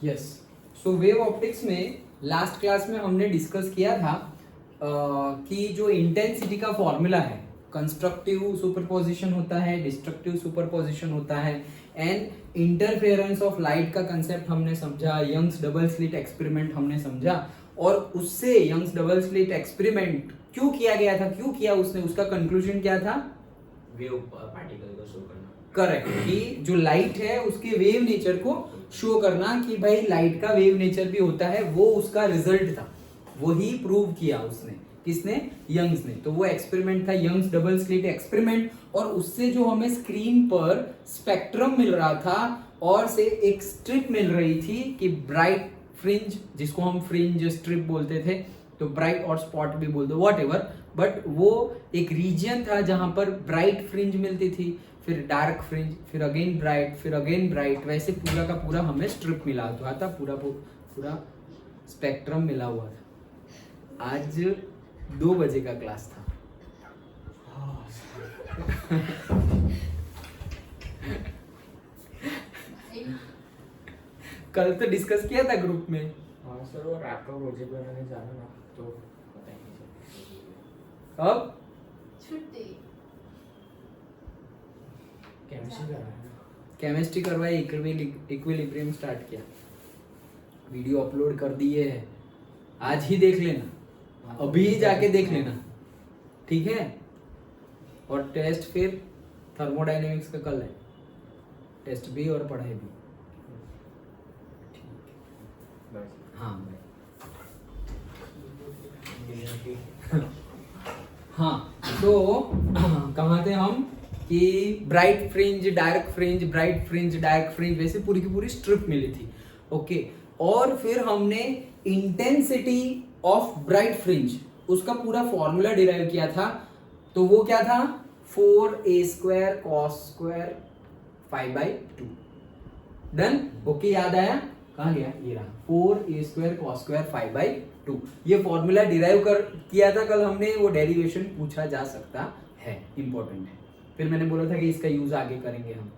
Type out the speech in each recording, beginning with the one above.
Yes, सो wave optics में last class में हमने डिस्कस किया था कि जो इंटेंसिटी का फॉर्मूला है, कंस्ट्रक्टिव सुपरपोजिशन होता है, डिस्ट्रक्टिव सुपरपोजिशन होता है, एंड इंटरफेरेंस ऑफ लाइट का कंसेप्ट हमने समझा, यंग्स डबल स्लिट एक्सपेरिमेंट हमने समझा, और उससे यंग्स डबल स्लिट एक्सपेरिमेंट क्यों किया गया था, क्यों किया उसने, उसका कंक्लूजन क्या था, वेव पार्टिकल को शो करना। करेक्ट, कि जो लाइट है उसके वेव नेचर को शो करना, कि भाई लाइट का वेव नेचर भी होता है, वो उसका रिजल्ट था, वही प्रूव किया उसने, किसने, यंग्स ने। तो वो एक्सपेरिमेंट था यंग्स डबल स्लिट एक्सपेरिमेंट, और उससे जो हमें स्क्रीन पर स्पेक्ट्रम मिल रहा था और से एक स्ट्रिप मिल रही थी कि ब्राइट फ्रिंज, जिसको हम फ्रिंज स्ट्रिप बोलते थे, तो ब्राइट और स्पॉट भी बोल दो, वॉट एवर, बट वो एक रीजन था जहां पर ब्राइट फ्रिंज मिलती थी, फिर डार्क फ्रिंज, फिर अगेन ब्राइट, फिर अगेन ब्राइट, वैसे पूरा का पूरा हमें स्ट्रिप मिला हुआ था, पूरा स्पेक्ट्रम मिला हुआ था। आज 2 बजे का क्लास था। कल तो डिस्कस किया था ग्रुप में। हाँ सर, वो रैप का प्रोजेक्ट बनाने जाना ना, तो पता ही नहीं चला। अब छुट्टी केमिस्ट्री कर रहा है ना। केमिस्ट्री करवाई, इक्विलिब्रियम स्टार्ट किया, वीडियो अपलोड कर दिए है, आज ही देख लेना, अभी ही जाके देख लेना, ठीक है। और टेस्ट फिर थर्मोडायनेमिक्स का कल है, टेस्ट भी और पढ़ाई भी। बस हाँ भाई, हाँ, तो कहाँ थे हम, कि bright fringe, dark fringe, bright fringe, dark fringe, वैसे पूरी की पूरी स्ट्रिप मिली थी, ओके। और फिर हमने इंटेंसिटी ऑफ ब्राइट फ्रिंज, उसका पूरा फॉर्मूला डिराइव किया था, तो वो क्या था, 4a² cos² π/2। डन, ओके, याद आया, कहाँ गया, ये रहा, 4a² cos² π/2। ये फॉर्मूला डिराइव कर किया था कल हमने, वो डेरिवेशन पूछा जा सकता है, इंपॉर्टेंट है। फिर मैंने बोला था कि इसका यूज आगे करेंगे हम।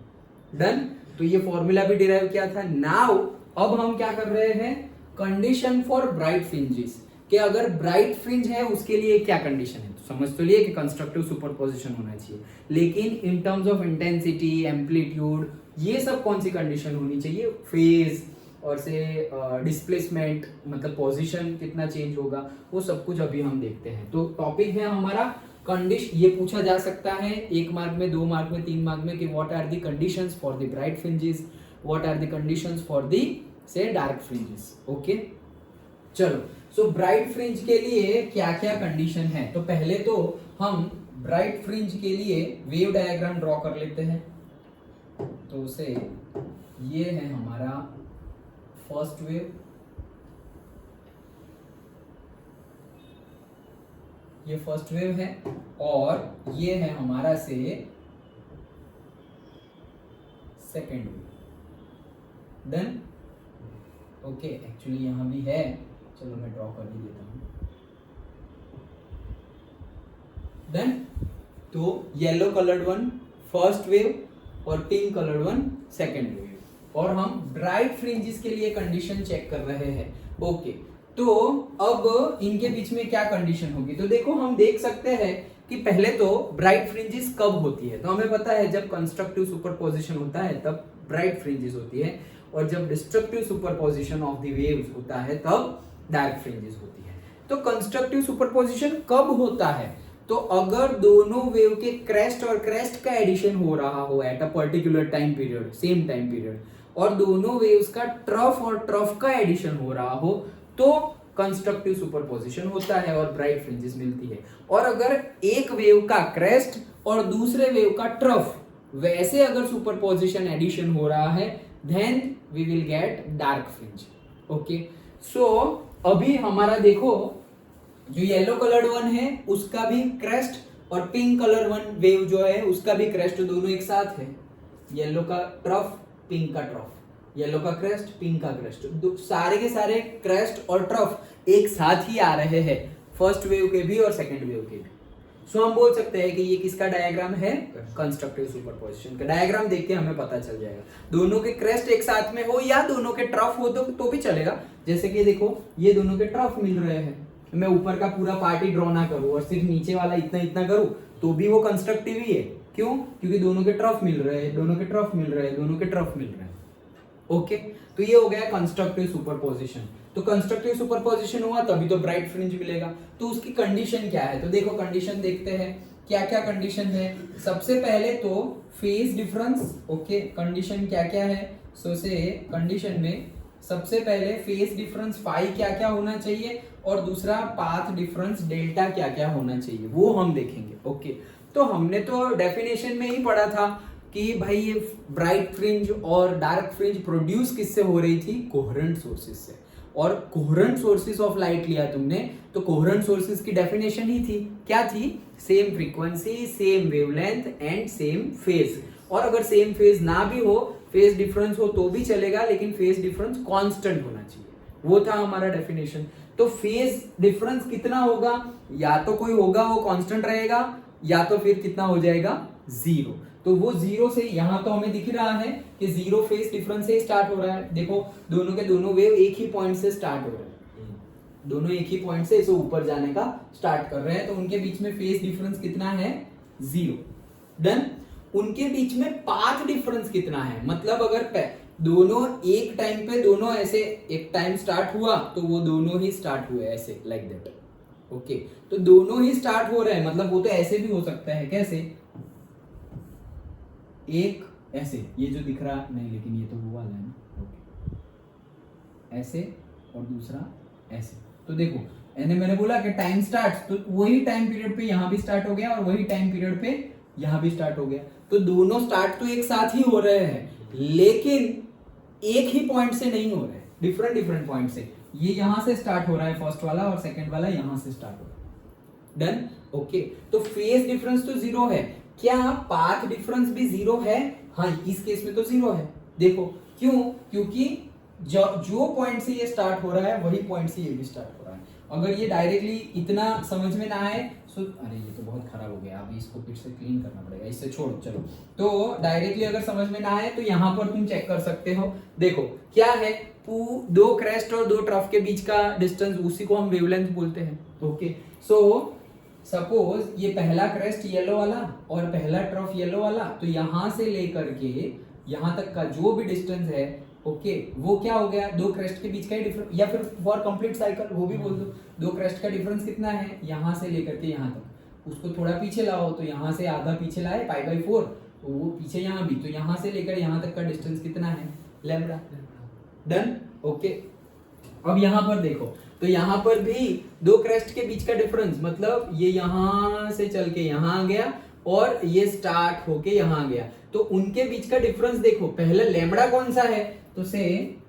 डन, तो ये फॉर्मूला भी डिराइव किया था। नाउ अब हम क्या कर रहे हैं, कंडीशन फॉर ब्राइट फ्रिंजेस, कि अगर ब्राइट फ्रिंज है उसके लिए क्या कंडीशन है, तो समझ तो लिए कि कंस्ट्रक्टिव सुपरपोजिशन होना चाहिए, लेकिन in terms of intensity, amplitude, ये सब कौन सी कंडीशन होनी चाहिए, फेज और से डिस्प्लेसमेंट, मतलब पोजीशन कितना चेंज होगा, वो सब कुछ अभी हम देखते हैं। तो टॉपिक है हमारा कंडीशन, ये पूछा जा सकता है 1 मार्क में, 2 मार्क में, 3 मार्क में, कि what are the conditions for the bright fringes, what are the conditions for the से डार्क फ्रिंजेस, ओके। चलो, सो ब्राइट फ्रिंज के लिए क्या क्या कंडीशन है, तो पहले तो हम ब्राइट फ्रिंज के लिए वेव डायग्राम ड्रॉ कर लेते हैं। तो उसे, ये है हमारा फर्स्ट वेव, ये फर्स्ट वेव है, और ये है हमारा से second wave. Done, okay, actually यहां भी है, चलो मैं ड्रॉ कर ही देता हूं। डन, तो yellow coloured one first wave और pink coloured one second wave, और हम ब्राइट फ्रिंजेस के लिए कंडीशन चेक कर रहे हैं, ओके। तो अब इनके बीच में क्या कंडीशन होगी, तो देखो हम देख सकते हैं कि पहले तो ब्राइट फ्रिंजेस कब होती है, तो हमें पता है जब कंस्ट्रक्टिव सुपरपोजिशन होता है तब ब्राइट फ्रिंजेस होती है, और जब destructive superposition of the waves होता है तब डार्क फ्रिंजेस होती है। तो कंस्ट्रक्टिव सुपरपोजिशन कब होता है, तो अगर दोनों वेव के क्रेस्ट और क्रेस्ट का एडिशन हो रहा हो at a particular time period, same time period, और दोनों वेव्स का ट्रफ और ट्रफ का एडिशन हो रहा हो, तो कंस्ट्रक्टिव सुपरपोजिशन होता है और ब्राइट फ्रिंजेस मिलती है। और अगर एक वेव का क्रेस्ट और दूसरे वेव का ट्रफ, वैसे अगर सुपरपोजिशन एडिशन हो रहा है, then we will get dark fringe, okay. So अभी हमारा देखो, जो येलो कलर्ड वन है उसका भी क्रेस्ट और पिंक कलर वन वेव जो है उसका भी क्रेस्ट, दोनों एक साथ है, येलो का ट्रफ, पिंक का ट्रफ, येलो का क्रेस्ट, पिंक का क्रेस्ट, सारे के सारे क्रेस्ट और ट्रफ एक साथ ही आ रहे हैं, फर्स्ट वेव के भी और सेकंड वेव के भी। सो हम बोल सकते हैं कि ये किसका डायग्राम है, कंस्ट्रक्टिव सुपरपोजिशन का। डायग्राम देख के हमें पता चल जाएगा, दोनों के क्रेस्ट एक साथ में हो या दोनों के ट्रफ हो तो भी चलेगा। जैसे कि देखो ये दोनों के ट्रफ मिल रहे हैं, मैं ऊपर का पूरा पार्ट ही ड्रॉ ना करूं और सिर्फ नीचे वाला इतना इतना करूं तो भी वो कंस्ट्रक्टिव ही है। क्यों? क्योंकि दोनों के ट्रफ मिल रहे हैं, दोनों के ट्रफ मिल रहे हैं, दोनों के ट्रफ मिल रहे हैं। ओके, तो ये हो गया कंस्ट्रक्टिव सुपरपोजिशन। तो कंस्ट्रक्टिव सुपरपोजिशन हुआ तभी तो ब्राइट फ्रिंज मिलेगा। तो उसकी कंडीशन क्या है? तो देखो कंडीशन देखते हैं क्या क्या कंडीशन है। सबसे पहले तो फेज डिफरेंस। ओके, कंडीशन क्या क्या है? सो से कंडीशन में सबसे पहले फेज डिफरेंस फाई क्या क्या होना चाहिए और दूसरा पाथ डिफरेंस डेल्टा क्या क्या होना चाहिए, वो हम देखेंगे। ओके, तो हमने तो डेफिनेशन में ही पढ़ा था कि भाई ये ब्राइट फ्रिंज और डार्क फ्रिंज प्रोड्यूस किससे हो रही थी? कोहेरेंट सोर्सेज से। और कोहेरेंट सोर्सेज ऑफ लाइट लिया तुमने तो कोहेरेंट सोर्सेज की डेफिनेशन ही थी, क्या थी? Same frequency, same wavelength and same phase. और अगर सेम फेज ना भी हो, फेज डिफरेंस हो तो भी चलेगा, लेकिन फेज डिफरेंस कांस्टेंट होना चाहिए, वो था हमारा डेफिनेशन। तो फेज डिफरेंस कितना होगा? या तो कोई होगा वो कांस्टेंट रहेगा, या तो फिर कितना हो जाएगा? जीरो। तो वो जीरो से, यहां तो हमें दिख रहा है कि जीरो फेज डिफरेंस से स्टार्ट हो रहा है। देखो दोनों के दोनों वेव एक ही पॉइंट से स्टार्ट हो रहे हैं, दोनों एक ही पॉइंट से इसे ऊपर जाने का स्टार्ट कर रहे हैं, तो उनके बीच में फेज डिफरेंस कितना है? जीरो। डन। उनके बीच में पाथ डिफरेंस कितना है? मतलब अगर दोनों एक टाइम पे दोनों ऐसे एक टाइम स्टार्ट हुआ तो वो दोनों ही स्टार्ट हुए ऐसे, लाइक दैट। ओके, तो दोनों ही स्टार्ट हो रहे हैं, मतलब वो तो ऐसे भी हो सकता है। कैसे? एक ऐसे, ये जो दिख रहा नहीं, लेकिन ये तो वो वाला है ना। ओके, ऐसे और दूसरा ऐसे। तो देखो मैंने बोला कि टाइम स्टार्ट, तो वही टाइम पीरियड पे यहां भी स्टार्ट हो गया और वही टाइम पीरियड पे यहां भी स्टार्ट हो गया। तो दोनों स्टार्ट तो एक साथ ही हो रहे हैं, लेकिन एक ही पॉइंट से नहीं हो रहे, डिफरेंट डिफरेंट पॉइंट से। ये यहां से स्टार्ट हो रहा है फर्स्ट वाला, और सेकंड वाला यहां से स्टार्ट हो रहा है। डन। ओके, तो फेज डिफरेंस तो जीरो है। क्या पाथ डिफरेंस भी जीरो है? हाँ, इस केस में तो जीरो है। देखो क्यों? क्योंकि जो पॉइंट से ये स्टार्ट हो रहा है वही पॉइंट से ये भी स्टार्ट हो रहा है। अगर ये डायरेक्टली इतना समझ में ना आए अरे ये तो बहुत खराब हो गया, अभी इसको फिर से क्लीन करना पड़ेगा, इससे छोड़। चलो, तो डायरेक्टली अगर समझ में ना आए तो यहाँ पर तुम चेक कर सकते हो। देखो क्या है, दो क्रेस्ट और दो ट्रफ के बीच का डिस्टेंस, उसी को हम वेवलेंथ बोलते हैं। ओके, सो सपोज ये पहला क्रेस्ट येलो वाला और पहला ट्रफ येलो वाला, तो यहां से लेकर के यहां तक का जो भी डिस्टेंस है, ओके, वो क्या हो गया? दो क्रेस्ट के बीच का ही डिफरेंस, या फिर फॉर कंप्लीट साइकिल वो भी बोल दो। दो क्रेस्ट का डिफरेंस कितना है? यहां से लेकर के यहां तक। उसको थोड़ा पीछे लाओ, तो यहां से आधा पीछे लाए π/4, तो वो पीछे यहां भी, तो यहां से लेकर यहां तक का डिस्टेंस कितना है? लैम्डा। डन। ओके, अब यहां पर देखो, तो यहां पर भी दो क्रेस्ट के बीच का डिफरेंस, मतलब ये यहां से चल के यहां आ गया और ये स्टार्ट होके यहां आ गया, तो उनके बीच का डिफरेंस देखो। पहले लैम्डा कौन सा है? तो से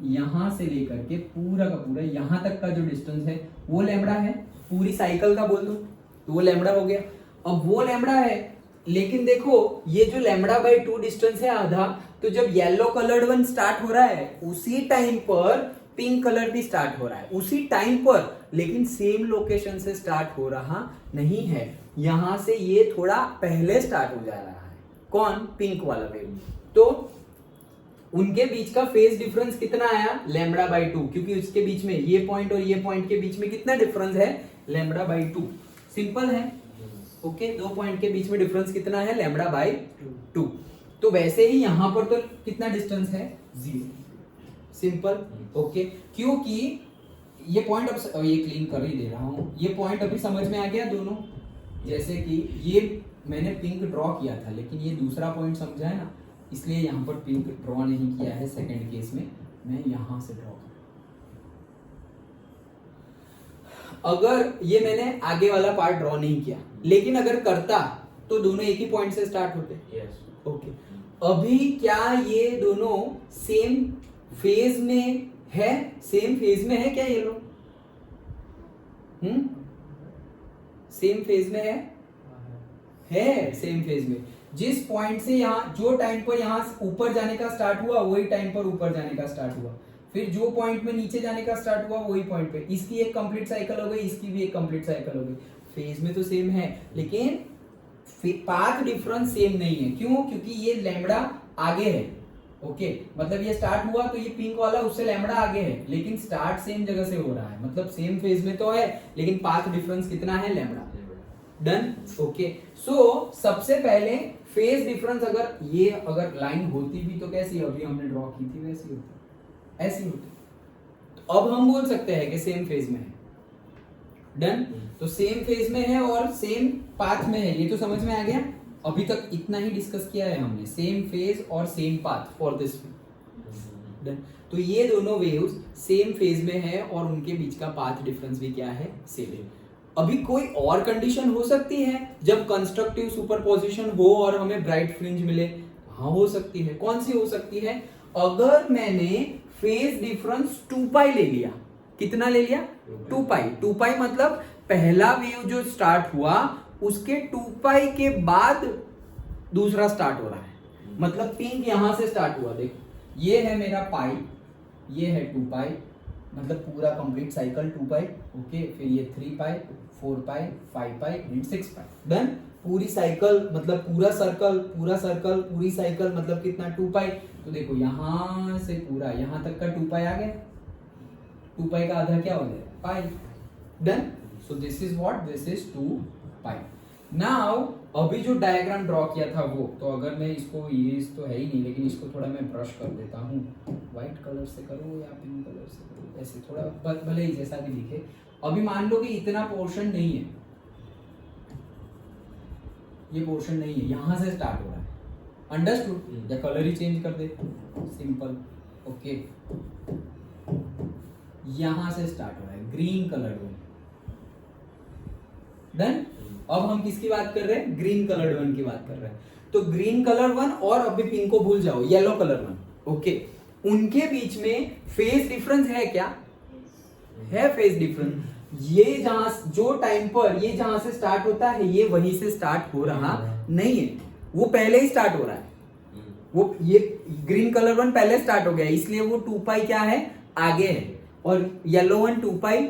यहां से लेकर के पूरा का पूरा यहां तक का जो डिस्टेंस है वो लैम्डा है, पूरी साइकिल का बोल दो तो वो लैम्डा हो गया। अब वो लैम्डा है, लेकिन देखो ये जो λ/2 डिस्टेंस है आधा, तो जब येलो कलर्ड वन स्टार्ट हो रहा है उसी टाइम पर पिंक कलर भी स्टार्ट हो रहा है, उसी टाइम पर, लेकिन सेम लोकेशन से स्टार्ट हो रहा नहीं है। यहां से ये थोड़ा पहले स्टार्ट हो जा रहा है। कौन? पिंक वाला वेव। तो उनके बीच का फेज डिफरेंस कितना आया? λ/2, क्योंकि उसके बीच में ये पॉइंट और ये पॉइंट के बीच में कितना डिफरेंस है? λ/2। सिंपल है। ओके, दो पॉइंट के बीच में डिफरेंस कितना है? λ/2। तो वैसे ही यहां पर तो कितना डिस्टेंस है? 0। सिंपल। ओके, क्योंकि ये पॉइंट, अब ये क्लीन कर ही दे रहा हूं, ये पॉइंट अभी समझ में आ गया दोनों। जैसे कि ये मैंने पिंक ड्रॉ किया था, लेकिन ये दूसरा पॉइंट समझा है ना, इसलिए यहाँ पर पिंक ड्रॉ नहीं किया है। सेकंड केस में मैं यहां से ड्रॉ कर, अगर ये मैंने आगे वाला पार्ट ड्रॉ नहीं किया, लेकिन अगर करता तो दोनों एक ही पॉइंट से स्टार्ट होते। यस। ओके, अभी क्या ये दोनों सेम फेज में है? सेम फेज में है क्या ये लोग? सेम फेज में है सेम फेज में। जिस पॉइंट से यहाँ, जो टाइम पर यहाँ ऊपर जाने का स्टार्ट हुआ वही टाइम पर ऊपर जाने का स्टार्ट हुआ, फिर जो पॉइंट में नीचे जाने का स्टार्ट हुआ वही पॉइंट पे। इसकी एक कंप्लीट साइकिल हो गई, इसकी भी एक कंप्लीट साइकिल हो गई। फेज में तो सेम है लेकिन पाथ डिफरेंस सेम नहीं है। क्यों? क्योंकि ये लैम्बडा आगे है। ओके मतलब ये स्टार्ट हुआ तो ये पिंक वाला उससे लैम्बडा आगे है, लेकिन स्टार्ट सेम जगह से हो रहा है, मतलब सेम फेज में तो है लेकिन पाथ डिफरेंस कितना है? लैम्बडा। डन। ओके सो सबसे पहले फेज डिफरेंस अगर लाइन होती भी तो कैसी, अभी हमने ड्रॉ की थी वैसी होती, ऐसी होती, तो अब हम बोल सकते हैं कि सेम फेज में है। डन। तो सेम फेज में है और सेम पाथ में है, ये तो समझ में आ गया। अभी तक इतना ही डिस्कस किया है हमने, सेम फेज और same path for this. Done. तो ये दोनों वेव्स सेम फेज में है और उनके बीच का पाथ डिफरेंस भी क्या है? सेम। अभी कोई और कंडीशन हो सकती है जब कंस्ट्रक्टिव सुपरपोजिशन हो और हमें ब्राइट फ्रिंज मिले? हाँ हो सकती है। कौन सी हो सकती है? अगर मैंने फेज डिफरेंस 2 पाई ले लिया। कितना ले लिया? 2 पाई। 2 पाई मतलब पहला वेव जो स्टार्ट हुआ उसके 2 पाई के बाद दूसरा स्टार्ट हो रहा है। मतलब पिंक यहां से स्टार्ट हुआ, देखो ये है मेरा पाई, ये है 2 पाई, मतलब पूरा कंप्लीट साइकिल 2 पाई। ओके फिर ये 3 पाई, 4 पाई, 5 पाई एंड 6 पाई। डन। पूरी साइकिल मतलब पूरा सर्कल पूरी साइकिल मतलब कितना? 2 पाई। तो देखो यहां से पूरा यहां तक का 2 पाई आ गया, 2 पाई का आधा क्या हो गया? Pi. Done. So this is what? This is 2 pi. Now अभी जो डायग्राम ड्रॉ किया था वो, तो अगर मैं इसको, ये तो है ही नहीं लेकिन इसको थोड़ा मैं ब्रश कर देता हूँ, व्हाइट कलर से करो या पिंक कलर से करो, ऐसे थोड़ा भले ही जैसा भी दिखे। अभी मान लो कि इतना पोर्शन नहीं है, ये पोर्शन नहीं है, यहां से स्टार्ट हो रहा है। अंडरस्टूड? या कलर ही चेंज कर दे, सिंपल। ओके यहां से स्टार्ट हो रहा है, ग्रीन कलर में। डन। अब हम किसकी बात कर रहे हैं? ग्रीन कलर्ड वन की बात कर रहे हैं। तो ग्रीन कलर वन और अभी पिंक को भूल जाओ, येलो कलर वन। ओके उनके बीच में फेज डिफरेंस है क्या? है फेज डिफरेंस। ये जहां जो टाइम पर ये जहां से स्टार्ट होता है ये वहीं से स्टार्ट हो रहा नहीं है, वो पहले ही स्टार्ट हो रहा है। वो ये ग्रीन कलर वन पहले स्टार्ट हो गया इसलिए वो 2 पाई क्या है? आगे है, और येलो वन 2 पाई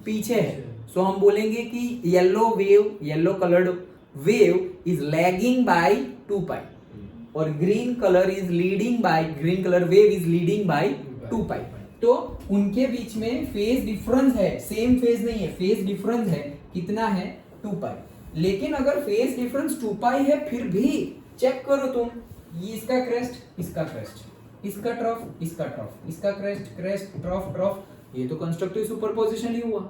पीछे है। सो हम बोलेंगे कि yellow coloured wave is lagging by 2 pi और green colour wave is leading by 2 pi. तो उनके बीच में फेज डिफरेंस है, सेम फेज नहीं है, फेज डिफरेंस है। कितना है? 2 पाई। लेकिन अगर फेज डिफरेंस 2 पाई है फिर भी चेक करो तुम, ये इसका क्रेस्ट, इसका क्रेस्ट, इसका ट्रफ, इसका ट्रफ, इसका क्रेस्ट, क्रेस्ट, ट्रफ, ट्रफ, ये तो कंस्ट्रक्टिव सुपरपोजिशन ही हुआ।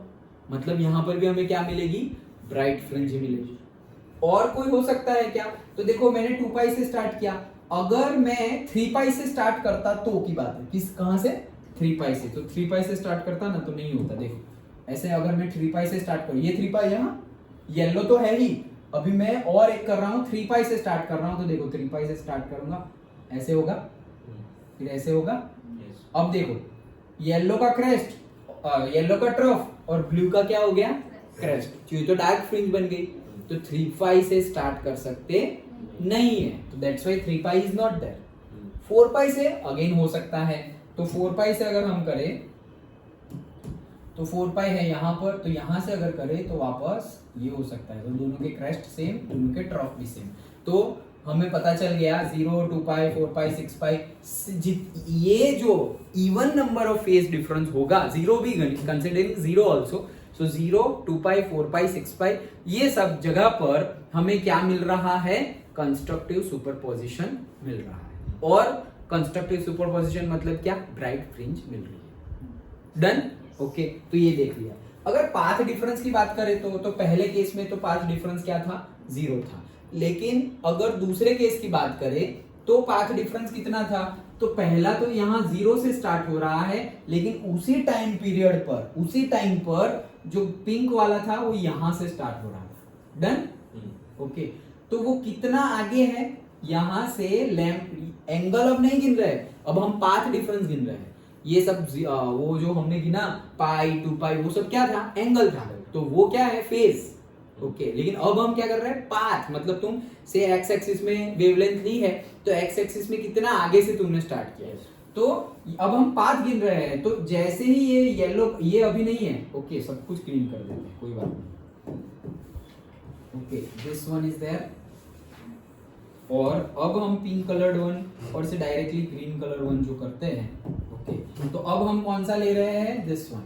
मतलब यहां पर भी हमें क्या मिलेगी? ब्राइट फ्रिंज मिलेगी। और कोई हो सकता है क्या? तो देखो मैंने 2 पाई से स्टार्ट किया, अगर मैं 3 पाई से स्टार्ट करता तो की बात है, किस कहां से? 3 पाई से। तो 3 पाई से स्टार्ट करता ना तो नहीं होता। देखो ऐसे अगर मैं 3 पाई से स्टार्ट करूं, ये 3 पाई यहाँ येलो तो है ही, अभी मैं और एक कर रहा हूं 3 पाई से स्टार्ट कर रहा हूं, तो देखो 3 पाई से स्टार्ट करूंगा, ऐसे होगा, फिर ऐसे होगा। अब देखो येलो का क्रेस्ट, येलो का ट्रफ और ब्लू का क्या हो गया? क्रेस्ट। ये तो डार्क फ्रिंज बन गई। तो 3 पाई से स्टार्ट कर सकते नहीं है, तो that's why 3 pi is not there. 4 pi से अगेन हो सकता है, तो 4 पाई से अगर हम करें तो 4 पाई है यहाँ पर, तो यहाँ से अगर करें तो वापस ये हो सकता है। तो दोनों के क्रेस्ट सेम, दोनों के ट्रफ भी सेम। तो हमें पता चल गया 0, 2 पाई, 4 पाई, 6 पाई, ये जो even number of phase difference होगा, 0 भी कंसिडरिंग 0 आल्सो, सो 0, 2 पाई, 4 पाई, 6 पाई, ये सब जगह पर हमें क्या मिल रहा है? कंस्ट्रक्टिव सुपरपोजिशन मिल रहा है। और कंस्ट्रक्टिव सुपरपोजिशन मतलब क्या? ब्राइट फ्रिंज मिल रही है। डन। ओके तो ये देख लिया। अगर पाथ डिफरेंस की बात करें तो पहले केस में तो पाथ डिफरेंस क्या था? 0 था। लेकिन अगर दूसरे केस की बात करें तो पाथ डिफरेंस कितना था? तो पहला तो यहाँ 0 से स्टार्ट हो रहा है, लेकिन उसी टाइम पर जो पिंक वाला था वो यहां से स्टार्ट हो रहा था। डन। ओके तो वो कितना आगे है? यहां से लैम्प एंगल अब नहीं गिन रहे, अब हम पाथ डिफरेंस गिन रहे हैं। ये सब वो जो हमने गिना पाई, 2 पाई, वो सब क्या था? एंगल था। तो वो क्या है? फेज। ओके लेकिन अब हम क्या कर रहे हैं? पाथ। मतलब तुम से एक्स एक्सिस में वेवलेंथ ली है, तो एक्स एक्सिस में कितना आगे से तुमने स्टार्ट किया है, तो अब हम पाथ गिन रहे हैं। तो जैसे ही ये येलो, ये अभी नहीं है, ओके सब कुछ क्लीन कर देते हैं, कोई बात नहीं। Okay this one is there, और अब हम पिंक कलर्ड वन और से डायरेक्टली ग्रीन कलर वन जो करते हैं, ओके तो अब हम कौन सा ले रहे हैं, दिस वन,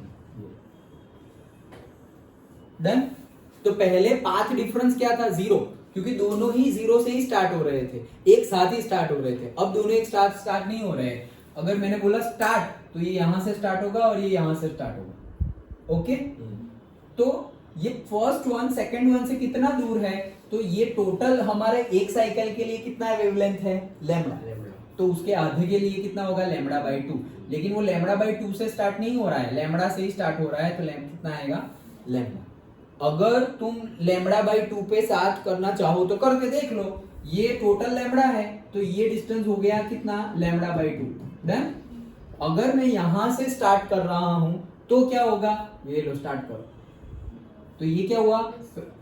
डन। तो पहले पाथ डिफरेंस क्या था, 0, क्योंकि दोनों ही 0 से ही स्टार्ट हो रहे थे, एक साथ ही स्टार्ट हो रहे थे। अब दोनों एक साथ स्टार्ट नहीं हो रहे हैं। अगर मैंने बोला स्टार्ट तो ये यहां से स्टार्ट होगा और ये यहां से स्टार्ट होगा, ओके। तो ये फर्स्ट वन सेकंड वन से कितना दूर है, तो ये टोटल हमारे एक साइकिल के लिए कितना वेवलेंथ है, लैम्डा। तो उसके आधे के लिए कितना होगा, लैम्डा बाई 2। लेकिन वो लैम्डा बाई 2 से स्टार्ट नहीं हो रहा है, लैम्डा से ही स्टार्ट हो रहा है, तो कितना आएगा, लैम्डा। अगर तुम लैम्डा बाई 2 पे साथ करना चाहो तो करके देख लो, ये टोटल लैम्डा है तो ये डिस्टेंस हो गया कितना, लैम्डा बाई 2, डन। अगर मैं यहां से स्टार्ट कर रहा हूं तो क्या होगा, ये लो स्टार्ट करो, तो ये क्या हुआ,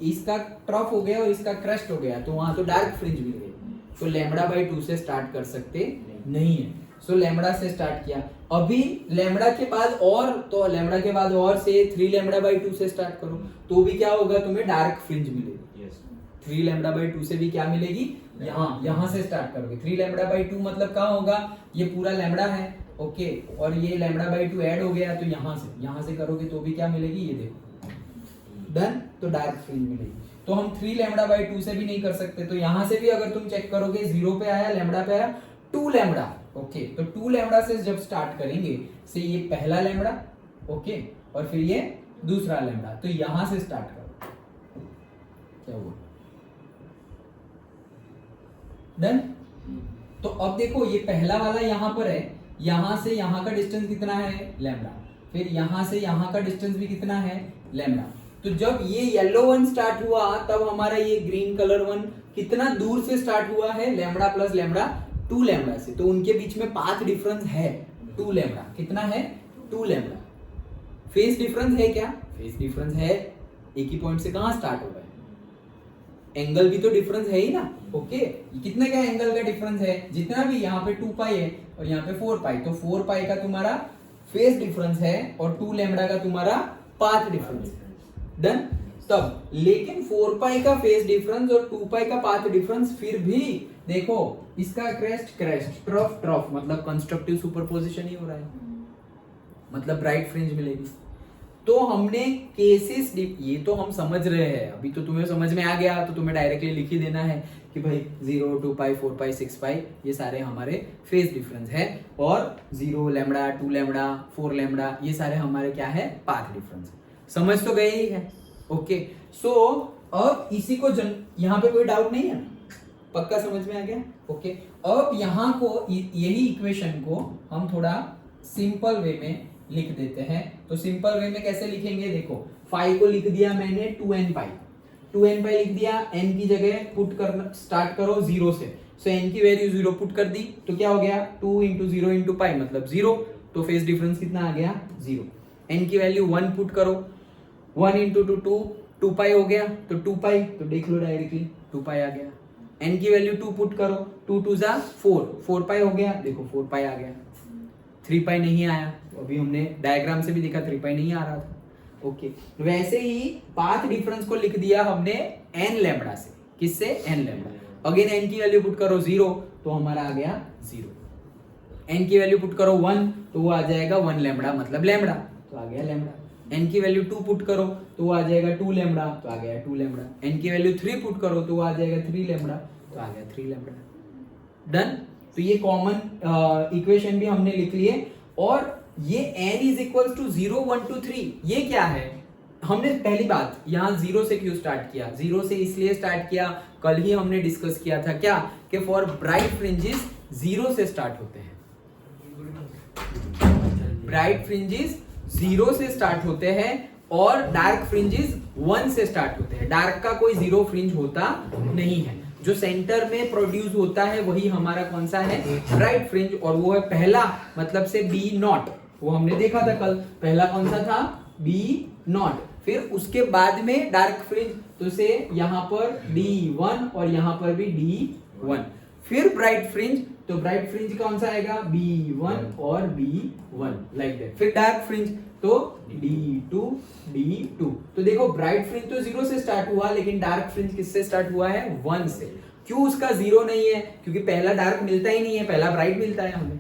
इसका ट्रफ हो गया और इसका क्रस्ट हो गया, तो वहां तो डार्क फ्रिंज मिल गई। तो लैम्डा बाई 2 से स्टार्ट कर सकते नहीं है, सो लैम्डा से स्टार्ट किया। अभी लैम्डा के बाद और, तो लैम्डा के बाद और से 3 लैम्डा बाई 2 से स्टार्ट करो तो भी क्या होगा, तुम्हें डार्क फ्रिंज मिलेगी। 3 लैम्डा बाई 2 से भी क्या मिलेगी, यहां से स्टार्ट करोगे। 3 लैम्डा बाई 2 मतलब क्या होगा, ये पूरा लैम्डा है, ओके, और ये लैम्डा बाई 2 ऐड हो गया, तो यहां से करोगे तो भी क्या मिलेगी, ये देखो, डन। तो डार्क फ्रिंज मिलेगी। तो हम 3 लैम्डा बाई 2 से भी नहीं कर सकते, तो यहां से भी अगर तुम चेक करोगे 0 पे आया, लैम्डा पे आया, 2 लैम्डा, ओके। तो 2 लैम्डा से जब स्टार्ट करेंगे से ये पहला लैम्डा, ओके, और फिर ये दूसरा लैम्डा, तो यहां से स्टार्ट करो, क्या हुआ, डन। तो अब देखो ये पहला वाला यहां पर है, यहां से यहां का डिस्टेंस कितना है, लैम्डा, फिर यहां से यहां का डिस्टेंस भी कितना है, लैम्डा। तो जब ये येलो वन स्टार्ट हुआ तब हमारा ये ग्रीन कलर वन कितना दूर से स्टार्ट हुआ है, लैम्डा प्लस लैम्डा, 2 लैम्डा से। तो उनके बीच में पाथ डिफरेंस है 2 लैम्डा, कितना है, 2 लैम्डा। फेस डिफरेंस है क्या, फेस डिफरेंस है, एक ही पॉइंट से कहां स्टार्ट हो रहा है, एंगल भी तो डिफरेंस है ही ना, ओके। कितने का एंगल का डिफरेंस है, जितना भी, यहाँ पे 2 पाई है और यहाँ पे 4 पाई, तो 4 पाई का तुम्हारा फेस डिफरेंस है और 2 लैम्डा का तुम्हारा पाथ डिफरेंस, डन। तब लेकिन 4 पाई का फेस डिफरेंस और 2 पाई का पाथ डिफरेंस, फिर भी देखो इसका क्रेस्ट ट्रफ ट्रफ, मतलब कंस्ट्रक्टिव सुपरपोजिशन ही हो रहा है, मतलब ब्राइट फ्रिंज मिलेगी। तो हमने केसेस, ये तो हम समझ रहे हैं, अभी तो तुम्हें समझ में आ गया, तो तुम्हें डायरेक्टली लिख ही देना है कि भाई 0, 2 पाई, 4 पाई, 6 पाई, ये सारे हमारे फेस डिफरेंस है, और 0 लैम्डा, 2 लैम्डा, 4 लैम्डा, ये सारे हमारे क्या है, पाथ डिफरेंस। समझ तो गए ही है, ओके। सो अब इसी को यहाँ पे कोई डाउट नहीं है, पक्का समझ में आ गया, ओके। अब यहाँ को, यही इक्वेशन को हम थोड़ा सिंपल वे में लिख देते हैं। तो सिंपल वे में कैसे लिखेंगे, देखो फाई को लिख दिया मैंने 2n पाई, 2n पाई लिख दिया, n की जगह पुट करना स्टार्ट करो 0 से, सो n की वैल्यू 0 पुट कर दी, तो क्या हो गया, 2 × 0 × पाई मतलब 0, तो फेस डिफरेंस कितना आ गया, 0। n की वैल्यू 1 पुट करो, 1 × 2 2 पाई हो गया, तो 2 पाई, तो देख लो डायरेक्टली 2 पाई आ गया। n की वैल्यू 2 पुट करो, 2 2 जा 4, 4 पाई हो गया, देखो 4 पाई आ गया। 3 पाई नहीं आया, तो अभी हमने डायग्राम से भी देखा 3 पाई नहीं आ रहा था, ओके। वैसे ही पाथ डिफरेंस को लिख दिया हमने n लैम्डा से, किससे, n लैम्डा। अगेन n की वैल्यू पुट करो 0, तो हमारा आ गया 0। n की वैल्यू पुट करो 1, तो वो आ जाएगा 1 लैम्डा, मतलब लैम्डा, तो आ गया लैम्डा। n की वैल्यू 2 पुट करो तो वो आ जाएगा 2 लैम्डा, तो आ गया 2 लैम्डा। n की वैल्यू 3 पुट करो तो वो आ जाएगा 3 लैम्डा, तो आ गया 3 लैम्डा, डन। तो ये कॉमन इक्वेशन भी हमने लिख लिए। और ये n इज इक्वल टू 0 1 2 3, ये क्या है, हमने पहली बात यहाँ 0 से क्यों स्टार्ट किया, 0 से इसलिए स्टार्ट किया, कल ही हमने डिस्कस किया था क्या, कि फॉर ब्राइट फ्रिंजेस 0 से स्टार्ट होते हैं, ब्राइट फ्रिंजेस 0 से स्टार्ट होते हैं और डार्क फ्रिंजेस 1 से स्टार्ट होते हैं। डार्क का कोई 0 फ्रिंज होता नहीं है, जो सेंटर में प्रोड्यूस होता है वही हमारा कौन सा है, ब्राइट फ्रिंज, और वो है पहला, मतलब से B0, वो हमने देखा था कल, पहला कौन सा था, B0। फिर उसके बाद में डार्क फ्रिंज, तो से यहाँ पर D1 और यहाँ पर भी D1, फिर ब्राइट फ्रिंज, तो ब्राइट फ्रिंज कौन सा आएगा, B1 और B1 लाइक दैट। फिर डार्क फ्रिंज तो D2 D2। तो देखो ब्राइट फ्रिंज तो 0 से स्टार्ट हुआ, लेकिन डार्क फ्रिंज किससे स्टार्ट हुआ है, 1 से। क्यों उसका 0 नहीं है, क्योंकि पहला डार्क मिलता ही नहीं है, पहला ब्राइट मिलता है हमें।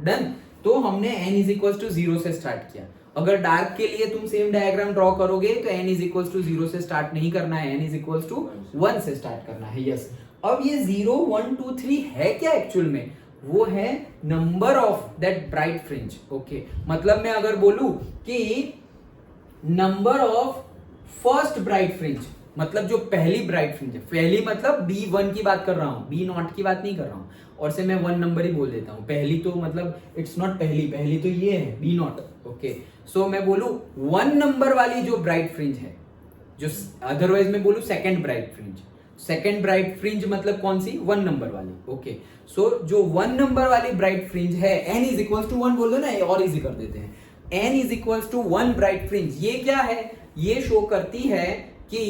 डन। तो हमने n इज इक्वल टू 0 से स्टार्ट किया। अगर डार्क के लिए तुम सेम डायग्राम ड्रॉ करोगे तो n इज इक्वल टू 0 से स्टार्ट नहीं करना है, n इज इक्वल टू 1 से स्टार्ट करना है। यस। अब ये 0 1 2 3 है क्या एक्चुअल में, वो है number of that bright fringe. Okay, मतलब मैं अगर बोलूं कि number of first bright fringe, मतलब जो पहली ब्राइट फ्रिंज है, पहली मतलब B1 की बात कर रहा हूं, B0 की बात नहीं कर रहा हूं, और से मैं 1 नंबर ही बोल देता हूं। पहली तो मतलब इट्स नॉट पहली तो ये है B0। ओके, सो मैं बोलूं 1 नंबर वाली जो ब्राइट फ्रिंज है, जो अदरवाइज मैं बोलूं second bright fringe. Second bright fringe मतलब कौन सी, 1 नंबर वाली। ओके, सो जो 1 नंबर वाली ब्राइट फ्रिंज है, n इज इक्वल टू 1 बोल दो ना, और इजी कर देते हैं। n is equal to 1 bright fringe, ये क्या है, ये शो करती है कि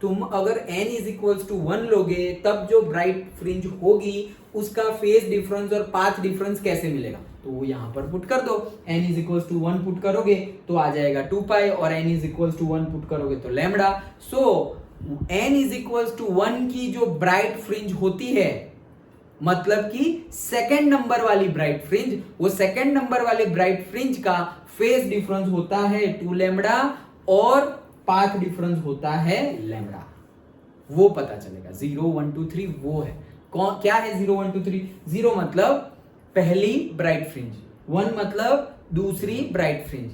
तुम अगर n इज इक्वल टू 1 लोगे तब जो ब्राइट फ्रिंज होगी उसका फेज डिफरेंस और पाथ डिफरेंस कैसे मिलेगा, तो वो यहां पर पुट कर दो। n is equal to 1 put करोगे तो आ जाएगा 2 पाई, और n is equal to 1 put करोगे तो lambda. So n is equal to 1 की जो ब्राइट फ्रिंज होती है, मतलब कि सेकेंड नंबर वाली ब्राइट फ्रिंज, वो सेकेंड नंबर वाले ब्राइट फ्रिंज का फेज डिफरेंस होता है 2 लैम्डा और पाथ डिफरेंस होता है लैम्डा। वो पता चलेगा 0 1 2 3 वो है। कौन क्या है 0 1 2 3? 0 मतलब पहली ब्राइट फ्रिंज, 1 मतलब दूसरी ब्राइट फ्रिंज,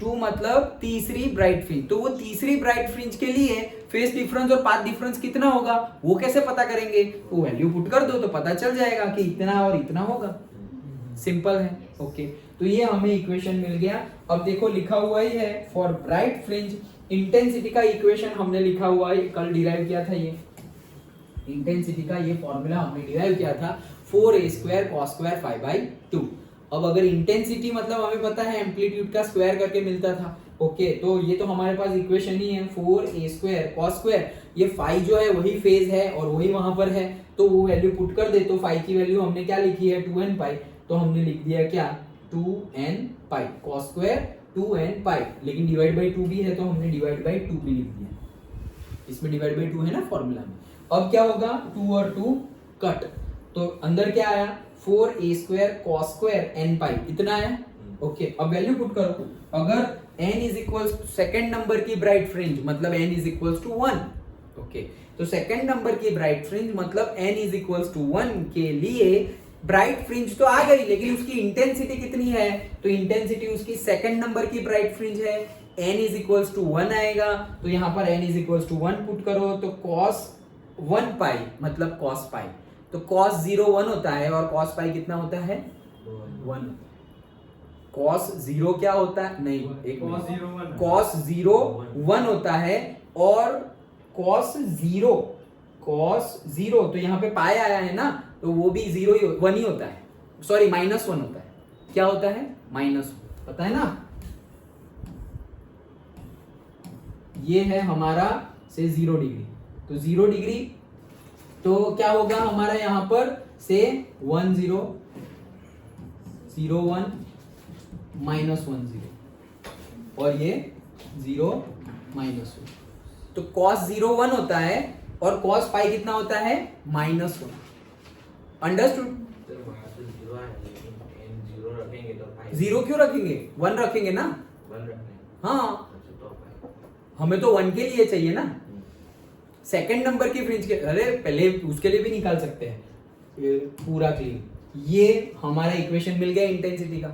2 मतलब तीसरी ब्राइट फ्रिंज। तो वो तीसरी ब्राइट फ्रिंज के लिए फेस डिफरेंस और पाथ डिफरेंस कितना होगा, वो कैसे पता करेंगे, वो वैल्यू पुट कर दो तो पता चल जाएगा कि इतना और इतना होगा। सिंपल है। ओके, तो ये हमें इक्वेशन मिल गया। अब देखो लिखा हुआ ही है फॉर ब्राइट फ्रिंज इंटेंसिटी का इक्वेशन हमने लिखा हुआ है, कल डिराइव किया था। ये इंटेंसिटी का ये फॉर्मूला हमने डिराइव किया था 4a² cos² π/2। अब अगर इंटेंसिटी मतलब हमें पता है एम्पलीट्यूड का स्क्वायर करके मिलता था। ओके, तो ये तो हमारे पास इक्वेशन ही है 4a² cos²। ये फाई जो है वही फेज है और वही वहां पर है, तो वो वैल्यू पुट कर दे। तो फाई की वैल्यू हमने क्या लिखी है 2n पाई, तो हमने लिख दिया क्या 2n पाई cos², 2n पाई, लेकिन डिवाइड बाई 2 भी है तो हमने डिवाइड बाई 2 भी लिख दिया। इसमें डिवाइड बाई 2 है ना फॉर्मूला में। अब क्या होगा 2 और 2 कट, तो अंदर क्या आया 4a² cos² n पाई, इतना आया। ओके, अब वैल्यू पुट करो। अगर n is equal second number की ब्राइट फ्रिंज मतलब n is equal to 1। Okay, तो सेकेंड नंबर की ब्राइट फ्रिंज मतलब n इज इक्वल टू 1 के लिए ब्राइट फ्रिंज तो आ गई, लेकिन उसकी इंटेंसिटी कितनी है, तो इंटेंसिटी उसकी सेकेंड नंबर की ब्राइट फ्रिंज है, n इज इक्वल टू 1 आएगा। तो यहाँ पर n is equal to 1 put करो, तो cos 1 पाई मतलब cos पाई, तो cos 0 1 होता है और cos पाई कितना होता है 1। cos 0 क्या होता है, नहीं एक cos 0 1 होता है, और cos 0 तो यहाँ पे पाई आया है ना, तो वो भी 1 ही होता है, सॉरी -1 होता है। क्या होता है -1, पता है ना। ये है हमारा से 0 डिग्री, तो 0 डिग्री तो क्या होगा हमारा यहाँ पर से 1 0 0 1 -1 0 और ये 0 -1, तो cos 0 1 होता है और cos पाई कितना होता है -1। अंडरस्टूड। 0 क्यों रखेंगे, 1 रखेंगे ना। हाँ, हमें तो 1 के लिए चाहिए ना, सेकंड नंबर की फ्रिंज के, अरे पहले उसके लिए भी निकाल सकते हैं पूरा क्लीन। ये हमारा इक्वेशन मिल गया इंटेंसिटी का।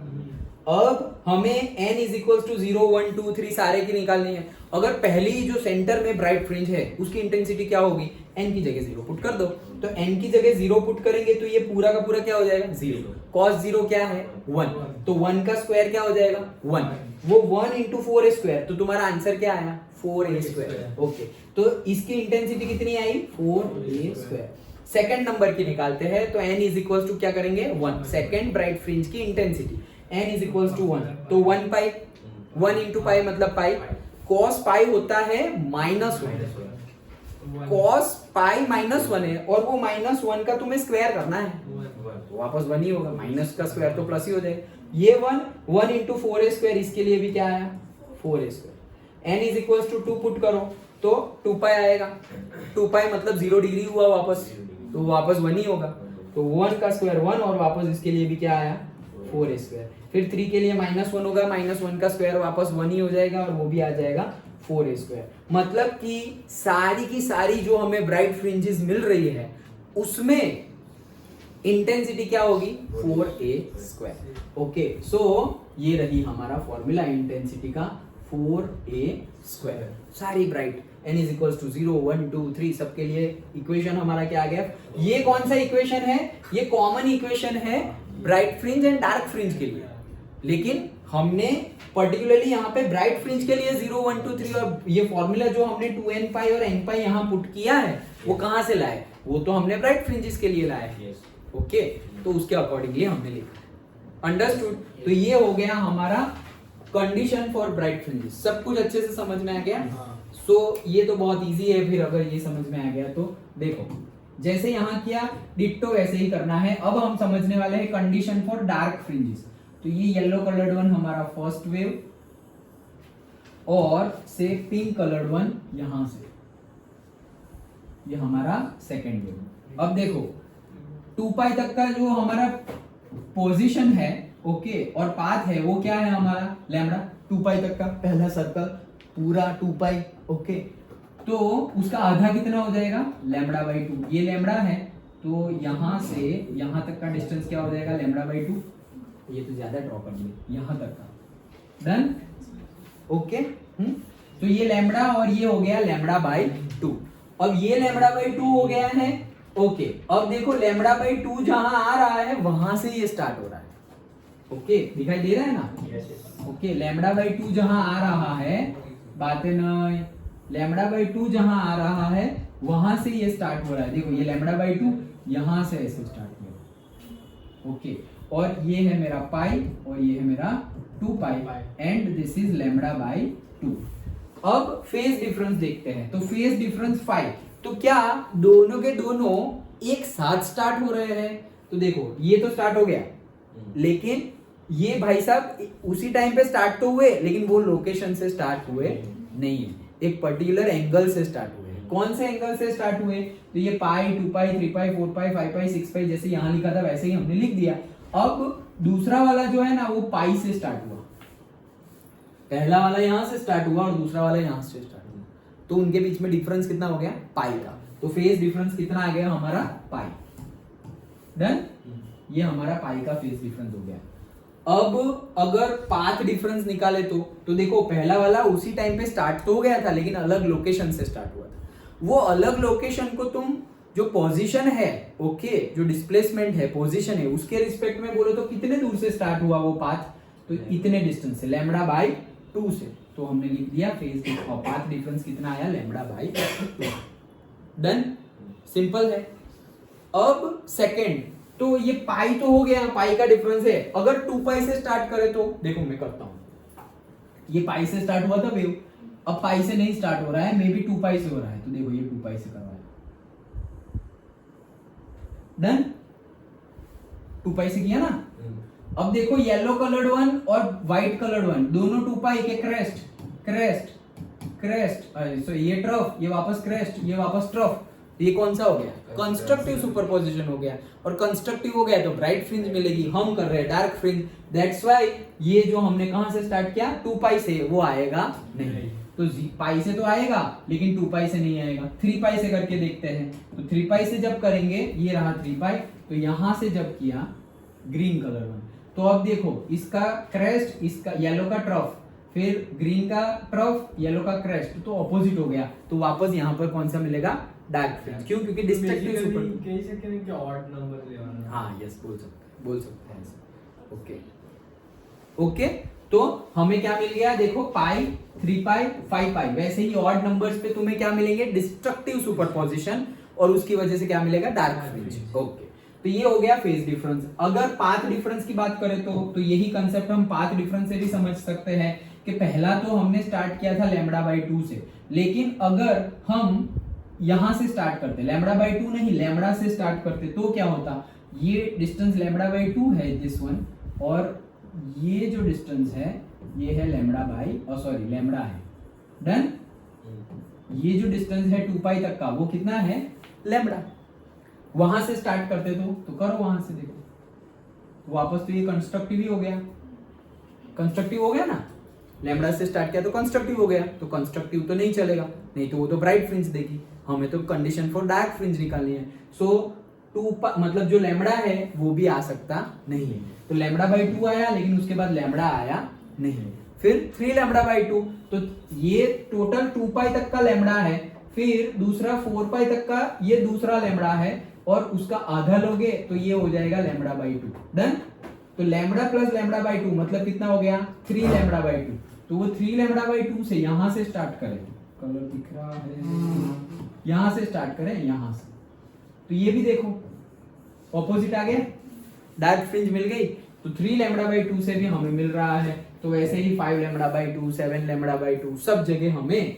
अब हमें n इज इक्वल टू 0 1 2 3 सारे की निकालनी है। अगर पहली जो सेंटर में ब्राइट फ्रिंज है उसकी इंटेंसिटी क्या होगी, n की जगह 0 पुट कर दो, तो n की जगह 0 पुट करेंगे तो ये पूरा का पूरा क्या हो जाएगा 0। cos 0 क्या है 1, तो 1 का स्क्वायर क्या हो जाएगा 1, वो 1 इंटू 4a², तो तुम्हारा आंसर क्या आया 4a²। ओके, तो इसकी इंटेंसिटी कितनी आई 4a²। सेकंड नंबर की निकालते हैं, तो n इज इक्वल टू क्या करेंगे 1, सेकंड ब्राइट फ्रिंज की intensity n is equal to 1, तो 1 पाई, 1 इंटू पाई मतलब पाई, cos पाई होता है -1, cos पाई -1 है और वो -1 का तुम्हें स्क्वायर करना है, तो वापस 1 ही होगा, माइनस का स्क्वायर तो प्लस ही हो जाएगा। ये 1 इंटू 4a², इसके लिए भी क्या आया 4a²। n is equal to 2 put करो तो 2 पाई आएगा, 2 पाई मतलब 0 डिग्री हुआ वापस, तो वापस 1 ही होगा। तो 1 का स्क्वायर 1 और वापस इसके लिए भी क्या आया 4a²। फिर 3 के लिए -1 होगा, -1 का स्क्वायर वापस 1 ही हो जाएगा और वो भी आ जाएगा 4a²। मतलब कि सारी की सारी जो हमें ब्राइट फ्रिंजेस मिल रही है उसमें इंटेंसिटी क्या होगी 4a²। ओके, सो ये रही हमारा फॉर्मूला इंटेंसिटी का 4a²। सारी bright n is equal to 0 1 2 3 सबके लिए इक्वेशन हमारा क्या आ गया। ये कौन सा इक्वेशन है, ये कॉमन इक्वेशन है bright fringe and dark fringe के लिए, लेकिन हमने पर्टिकुलरली यहाँ पे ब्राइट फ्रिंज के लिए 0 1 2 3 और ये फॉर्मूला जो हमने 2n पाई और n पाई यहाँ पुट किया है वो कहाँ से लाए, वो तो हमने ब्राइट फ्रिंजेस के लिए लाए हैं। ओके, तो उसके अकॉर्डिंगली हमने लिखा। अंडरस्टूड। तो ये हो गया हमारा कंडीशन फॉर ब्राइट फ्रिंजेस। सब कुछ अच्छे से समझ में आ गया। सो ये तो बहुत इजी है। फिर अगर ये समझ में आ गया तो देखो, जैसे यहाँ किया डिट्टो वैसे ही करना है। अब हम समझने वाले हैं कंडीशन फॉर डार्क फ्रिंजेस। तो ये येलो कलर्ड वन हमारा फर्स्ट वेव और से पिंक कलर्ड वन यहां से ये हमारा सेकेंड वेव। अब देखो 2 पाई तक का जो हमारा पोजीशन है, ओके, और पाथ है वो क्या है हमारा लैम्बडा। 2 पाई तक का पहला सर्कल पूरा 2 पाई, ओके, तो उसका आधा कितना हो जाएगा λ/2। ये लैम्बडा है तो यहां से यहां तक का डिस्टेंस क्या हो जाएगा λ/2। ये तो ज्यादा ड्रॉ कर लिया, यहां तक का डन। ओके, तो ये लैम्बडा और ये हो गया λ/2। अब ये λ/2 हो गया है। ओके, अब देखो λ/2 जहां आ रहा है वहां से ये स्टार्ट हो रहा है। ओके, दिखाई दे रहा है ना। ओके, λ/2 जहां आ रहा है, बातें नहीं, λ/2 जहां आ रहा है वहां से ये स्टार्ट हो रहा है। देखो ये λ/2 यहां से ऐसे स्टार्ट हुआ। ओके, और ये है मेरा पाई और ये है मेरा 2 पाई एंड दिस इज λ/2। अब फेज डिफरेंस देखते हैं। तो फेज डिफरेंस 5। तो क्या दोनों के दोनों एक साथ स्टार्ट हो रहे हैं? तो देखो ये तो स्टार्ट हो गया, लेकिन ये भाई साहब उसी टाइम पे स्टार्ट तो हुए, लेकिन वो लोकेशन से स्टार्ट हुए नहीं है, एक पर्टिकुलर एंगल से स्टार्ट हुए। कौन से एंगल से स्टार्ट हुए? तो ये पाई 2 पाई 3 पाई 4 पाई 5 पाई 6 पाई जैसे यहां लिखा था वैसे ही हमने लिख दिया। अब दूसरा वाला जो है ना वो पाई से स्टार्ट हुआ। पहला वाला यहां से स्टार्ट हुआ और दूसरा वाला यहां से स्टार्ट हुआ, तो उनके बीच में डिफरेंस कितना हो गया पाई का। तो फेज डिफरेंस कितना आ गया हमारा पाई। डन, ये हमारा पाई का फेज डिफरेंस हो गया। अब अगर पाथ डिफरेंस निकाले तो देखो पहला वाला उसी टाइम पे स्टार्ट तो हो गया था, लेकिन अलग लोकेशन से स्टार्ट हुआ था। वो अलग लोकेशन को तुम जो पोजीशन है, ओके, जो डिस्प्लेसमेंट है, पोजीशन है, उसके रिस्पेक्ट में बोलो तो कितने दूर से स्टार्ट हुआ वो पाथ? तो इतने डिस्टेंस से λ/2 से। तो हमने लिख दिया फेज पाथ डिफरेंस कितना आया λ/2। डन, सिंपल है। अब सेकंड, तो ये पाई तो हो गया, पाई का डिफरेंस है। अगर 2 पाई से स्टार्ट करें तो देखो मैं करता हूं, ये पाई से स्टार्ट हुआ था वेव, अब पाई से नहीं स्टार्ट हो रहा है, मे बी 2 पाई से हो रहा है। तो देखो ये 2 पाई से करवाया। डन, 2 पाई से किया ना। अब देखो येलो कलर्ड वन और व्हाइट कलर्ड वन दोनों 2 पाई के क्रेस्ट क्रेस्ट क्रेस्ट, सो ये ट्रफ, ये वापस क्रेस्ट, ये वापस ट्रफ। ये कौन सा हो गया? कंस्ट्रक्टिव सुपरपोजिशन हो गया। और कंस्ट्रक्टिव हो गया तो ब्राइट फ्रिंज मिलेगी। हम कर रहे हैं डार्क फ्रिंज, दैट्स व्हाई ये जो हमने कहां से स्टार्ट किया 2 पाई से, वो आएगा नहीं। तो पाई से तो आएगा लेकिन 2 पाई से नहीं आएगा। 3 पाई से करके देखते हैं। तो 3 पाई से जब करेंगे, ये रहा 3 पाई, तो यहां से जब किया ग्रीन कलर वन, तो अब देखो इसका क्रेस्ट, इसका येलो का ट्रफ, फिर ग्रीन का ट्रफ, येलो का क्रेस्ट, तो ऑपोजिट हो गया। तो वापस यहाँ पर कौन सा मिलेगा? Dark fringe. क्यों? क्योंकि डिस्ट्रक्टिव सुपर कह सकते हैं कि ऑड नंबर लेना। हाँ, यस, बोल सकते हैं। ओके ओके, तो हमें क्या मिल गया? देखो पाई 3 पाई 5 पाई, वैसे ही ऑड नंबर्स पे तुम्हें क्या मिलेंगे? डिस्ट्रक्टिव सुपरपोजिशन, और उसकी वजह से क्या मिलेगा? Dark fringe. ओके, तो ये हो गया फेज डिफरेंस। अगर पाथ डिफरेंस की बात करें तो यही कंसेप्ट हम पाथ डिफरेंस से भी समझ सकते हैं कि पहला तो हमने स्टार्ट किया था λ/2 से, लेकिन अगर हम यहां से स्टार्ट करते, λ/2 नहीं लैम्बडा से स्टार्ट करते, तो क्या होता? ये डिस्टेंस लैम्बडा बाई 2 है दिस वन, और ये जो डिस्टेंस है ये है लैम्बडा बाई सॉरी लैम्बडा है। डन। ये जो डिस्टेंस है 2 पाई तक का वो कितना है लैम्बडा। वहां से स्टार्ट करते तो करो वहां से, देखो वापस तो ये कंस्ट्रक्टिव ही हो गया, कंस्ट्रक्टिव हो गया ना, लैम्बडा से स्टार्ट किया तो कंस्ट्रक्टिव हो गया, तो कंस्ट्रक्टिव तो नहीं चलेगा, नहीं तो वो तो ब्राइट फ्रिंज देगी, हमें तो कंडीशन फॉर डार्क फ्रिंज निकालनी है। सो 2 मतलब जो लैम्बडा है वो भी आ सकता नहीं है, तो लैम्बडा बाई 2 आया, लेकिन उसके बाद लैम्बडा आया नहीं। फिर 3 लैम्बडा बाई 2, तो ये टोटल 2 पाई तक का लैम्बडा है, फिर दूसरा 4 पाई तक का ये दूसरा लैम्बडा है, और उसका आधा लोगे तो ये हो जाएगा लैम्बडा बाई 2। डन। तो लैम्बडा प्लस लैम्बडा बाई 2 मतलब कितना हो गया 3 लैम्बडा बाई 2। तो वो 3 लैम्बडा बाई 2 से यहां से स्टार्ट करें, कलर दिख रहा है, यहां से स्टार्ट करें, यहां से, तो ये भी देखो ऑपोजिट आ गया, डार्क फ्रिंज मिल गई। तो 3 लैम्बडा बाई 2 से भी हमें मिल रहा है, तो वैसे ही 5 लैम्बडा बाई 2, 7 लैम्बडा बाई 2 सब जगह हमें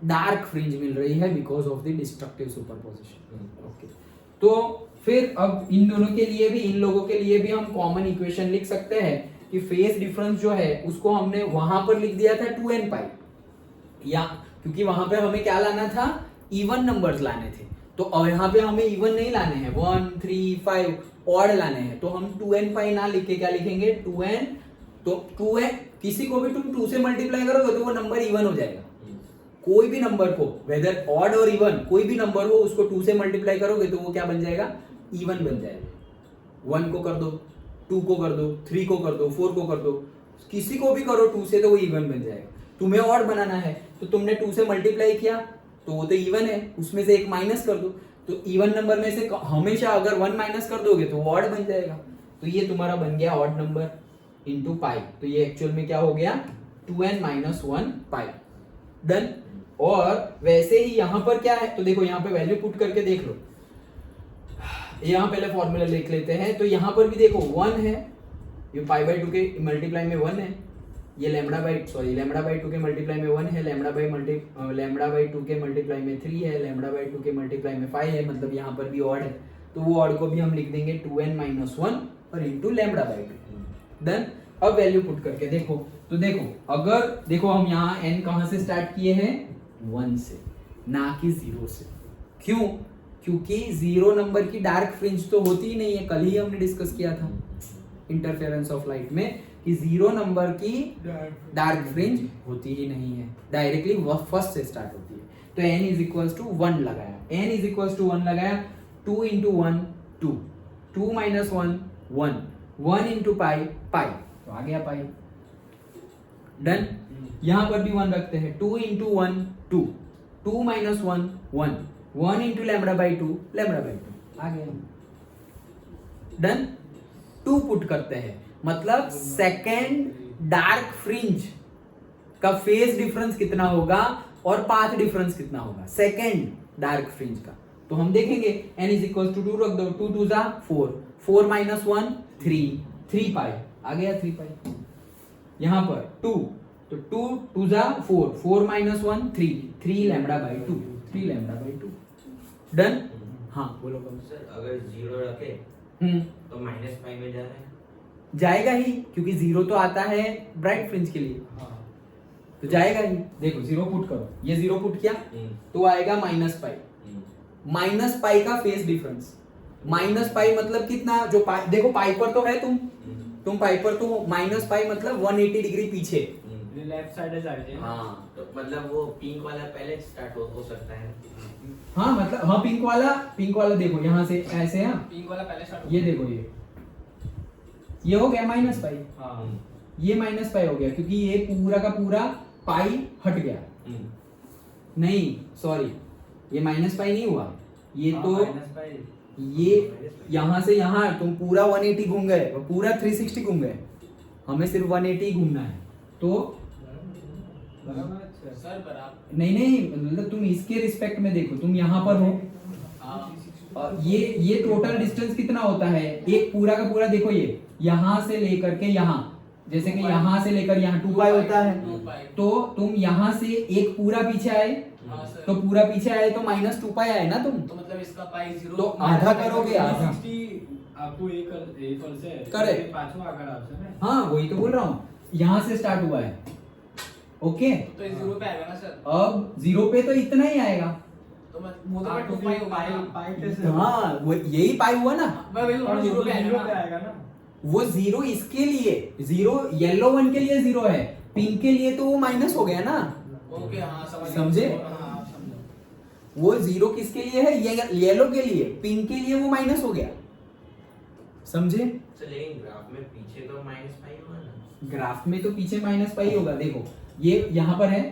डार्क फ्रिंज मिल रही है because of the destructive superposition. Okay, तो फिर अब इन दोनों के लिए भी, इन लोगों के लिए भी हम कॉमन इक्वेशन लिख सकते हैं कि फेज डिफरेंस जो है उसको हमने वहां पर लिख दिया था 2n पाई, या क्योंकि वहां पे हमें क्या लाना था, इवन नंबर्स लाने थे, तो अब यहाँ पे हमें इवन नहीं लाने हैं, 1 3 5 ऑड लाने हैं, तो हम 2n पाई ना लिख के क्या लिखेंगे 2n, तो 2n किसी को भी तुम 2 से मल्टीप्लाई करोगे तो वो नंबर इवन हो जाएगा, कोई भी नंबर को वेदर ऑड और इवन कोई भी नंबर हो उसको 2 से मल्टीप्लाई करोगे तो वो क्या बन जाएगा, इवन बन जाएगा। 1 को कर दो, 2 को कर दो, 3 को कर दो, 4 को कर दो, किसी को भी करो 2 से तो वो इवन बन जाएगा। तुम्हें ऑड बनाना है तो तुमने 2 से मल्टीप्लाई किया तो वो तो इवन है, उसमें से एक माइनस कर दो, तो इवन नंबर में से हमेशा अगर 1 माइनस कर दोगे तो वो ऑड बन जाएगा, तो ये तुम्हारा बन गया ऑड नंबर इंटू पाई, तो ये एक्चुअल में क्या हो गया 2n - 1 पाई। डन। और वैसे ही यहां पर क्या है, तो देखो यहां पे वैल्यू पुट करके देख लो, यहां पहले फॉर्मूला लिख लेते हैं, तो यहां पर भी देखो 1 है, ये पाई बाई 2 के मल्टीप्लाई में 1 है, ये लैम्बडा बाई 2 के मल्टीप्लाई में 1 है, लैम्बडा बाई 2 के मल्टीप्लाई में 3 है, लैम्बडा बाई 2 के मल्टीप्लाई में 5 है, मतलब यहाँ पर भी ऑड है, तो वो ऑड को भी हम लिख देंगे 2n - 1 और इंटू लैम्बडा बाई 2। देन अब वैल्यू पुट करके देखो, तो देखो अगर देखो हम यहाँ n कहाँ से स्टार्ट किए हैं 1 से, ना कि 0 से। क्यों? क्योंकि 0 नंबर की डार्क फ्रिंज तो होती ही नहीं है, कल ही हमने डिस्कस किया था इंटरफेरेंस ऑफ लाइट में कि 0 नंबर की डार्क फ्रिंज होती ही नहीं है, डायरेक्टली फर्स्ट से स्टार्ट होती है। तो n = 1 लगाया, n = 1 लगाया, 2 × 1 2, 2 - 1 1, 1 × पाई पाई, तो आ गया पाई। डन। यहां पर भी 1 रखते हैं, 2 × 1 2, 2 - 1 1, 1 × लैम्बडा बाई 2 लैम्बडा बाई 2 आ गया। डन। 2 पुट करते हैं, मतलब सेकेंड डार्क फ्रिंज का फेज डिफरेंस कितना होगा और पाथ डिफरेंस कितना होगा सेकेंड डार्क फ्रिंज का, तो हम देखेंगे n = 2 रख दो, 2 2 जा 4, 4 - 1 3, 3 पाई आ गया, 3 पाई। यहां पर 2, तो 2 2 जा 4, 4 - 1 3, 3 lambda by 2, 3 lambda by 2। Done. हाँ बोलो सर अगर 0 रखे तो -पाई में जा रहा है, जाएगा ही, क्योंकि 0 तो आता है ब्राइट फ्रिंज के लिए, तो जाएगा ही। देखो 0 पुट करो, ये 0 पुट किया तो आएगा -पाई, -पाई का फेज डिफरेंस, -पाई मतलब कितना, जो पाई देखो पाई पर तो है तुम पाई पर तो हो, -पाई मतलब 180 डिग्री पीछे, लेफ्ट साइड है जाके। हाँ तो मतलब वो पिंक वाला पहले स्टार्ट हो सकता है। हाँ मतलब हाँ पिंक वाला देखो यहाँ से ऐसे, हाँ पिंक वाला पहले स्टार्ट, ये देखो ये हो गया -पाई, हाँ ये -पाई हो गया क्योंकि ये पूरा का पूरा पाई हट गया, नहीं सॉरी ये -पाई नहीं हुआ, ये तो ये यहाँ से यहाँ तुम पूरा 180 घूम गए, पूरा 360 घूम गए, हमें सिर्फ 180 घूमना है, तो सर बराबर नहीं मतलब तुम इसके रिस्पेक्ट में देखो, तुम यहाँ पर हो, और ये टोटल डिस्टेंस कितना होता है, एक पूरा का पूरा देखो, ये यहाँ से लेकर के यहाँ, जैसे कि यहाँ से लेकर यहाँ 2 पाई होता है, तो तुम यहाँ से एक पूरा पीछे आए हाँ सर। तो पूरा पीछे आए तो माइनस 2 पाई आए ना तुम, तो मतलब इसका पाई 0 तो आधा करोगे, आधा। आपको एक से Correct. पांचवा आंकड़ा आपसे ना हाँ वही तो बोल रहा हूँ, यहाँ से स्टार्ट हुआ है। ओके, तो ये 0 पे आएगा ना सर। अब 0 पे तो इतना ही आएगा। तो मैं वो तो 2 पाई होगा ना। पाई कैसे हाँ वो यही पाई हुआ ना, मैं वही बोल रहा हूँ 0 पे आएगा ना। ना वो 0 इसके लिए, 0 येलो वन के लिए 0 है, पिंक के लिए तो वो माइनस हो गया ना। ओके हाँ समझ गया। समझे? हाँ आप समझो। वो 0 किसके लिए है, ये येलो के लिए, पिंक के लिए वो माइनस हो गया। समझे? तो लेकिन ग्राफ में पीछे तो माइनस पाई होगा ना। ग्राफ में तो पीछे माइनस पाई होगा। देखो ये यहाँ पर है,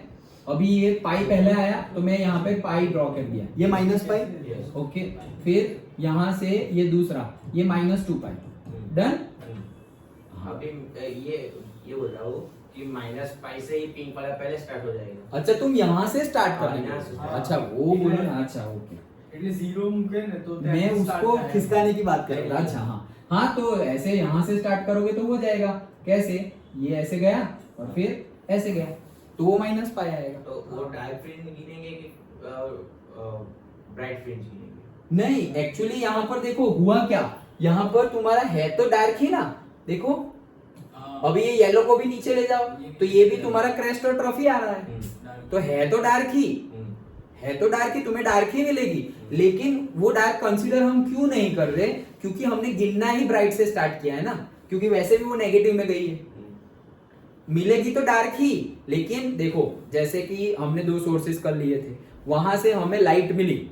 अभी ये पाई पहले आया तो मैं यहाँ पे पाई ड्रॉ कर दिया, ये माइनस पाई। Yes. ओके, फिर यहाँ से ये दूसरा, ये माइनस 2 पाई। डन। अभी ये बोल रहा हूँ कि माइनस पाई से ही पिंक वाला पहले स्टार्ट हो जाएगा। अच्छा तुम यहाँ से स्टार्ट कर हाँ, रहे यहाँ से हो। start। अच्छा वो बोलो ना। अच्छा ओके, એટલે ઝીરો મૂકે ને તો मैं उसको खिसकाने की बात कर रहा था। अच्छा हाँ हाँ, तो ऐसे यहाँ से स्टार्ट करोगे तो हो जाएगा। कैसे, ये ऐसे गया और फिर ऐसे गया, तो वो माइनस पाई आएगा। तो वो डार्क फ्रिंज गिनेंगे कि ब्राइट फ्रिंज गिनेंगे? नहीं, एक्चुअली यहाँ पर देखो हुआ क्या, यहाँ पर तुम्हारा है तो डार्क ही ना। देखो अभी ये येलो को भी नीचे ले जाओ तो ये भी तुम्हारा क्रेस्ट और ट्रॉफी आ रहा है, तो है तो डार्क ही, है तो डार्क ही, तुम्हें डार्क ही मिलेगी। लेकिन वो डार्क कंसीडर हम क्यों नहीं कर रहे, क्योंकि हमने गिनना ही ब्राइट से स्टार्ट किया है ना, क्योंकि वैसे भी वो नेगेटिव में गई है, मिलेगी तो डार्क ही। लेकिन देखो जैसे कि हमने 2 सोर्सेस कर लिए थे, वहां से हमें लाइट मिली,